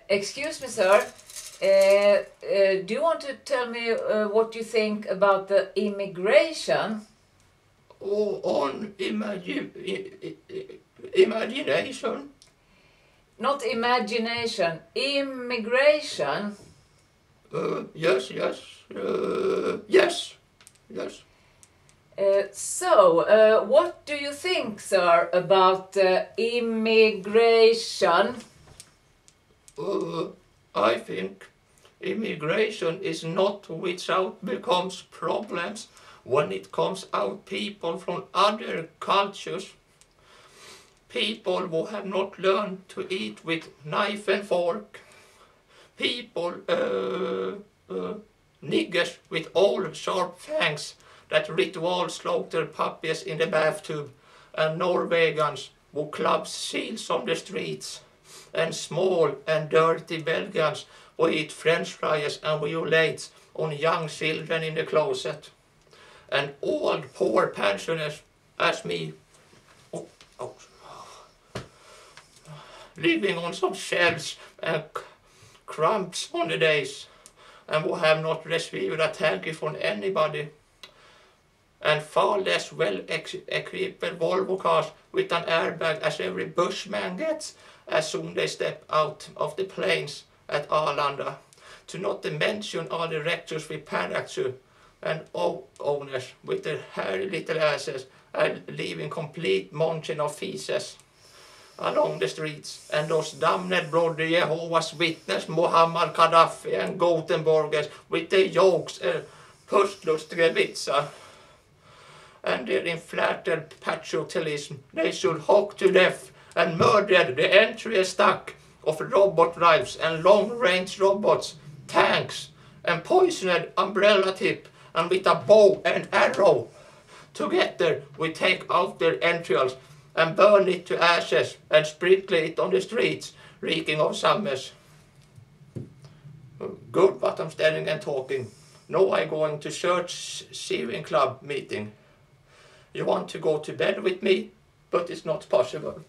Excuse me, sir. Do you want to tell me what you think about the immigration? Oh, on imagination? Not imagination, immigration. Yes. What do you think, sir, about immigration? I think immigration is not without becomes problems when it comes out people from other cultures. People who have not learned to eat with knife and fork. People, niggers with old sharp fangs that ritual slaughter puppies in the bathtub, and Norwegians who club seals on the streets, and small and dirty Belgians who eat French fries and violate on young children in the closet, and old poor pensioners as me, living on some shells and crumbs on the days, and who have not received a thank you from anybody, and far less well-equipped Volvo cars with an airbag as every bushman gets as soon they step out of the planes at Arlanda, to not mention all the rectors with parachute and owners with their hairy little asses and leaving complete mountain of feces along the streets, and those damned brother Jehovah's Witness, Muhammad Gaddafi and Gothenburgers with their jokes and pustlustiga vitsar and their inflated patriotism. They should hock to death and murder the entry stack of robot drives and long-range robots, tanks and poisoned umbrella tip, and with a bow and arrow. Together we take out their entrails and burn it to ashes and sprinkle it on the streets, reeking of summers. Good, but I'm standing and talking. Now I'm going to church sewing club meeting. You want to go to bed with me, but it's not possible.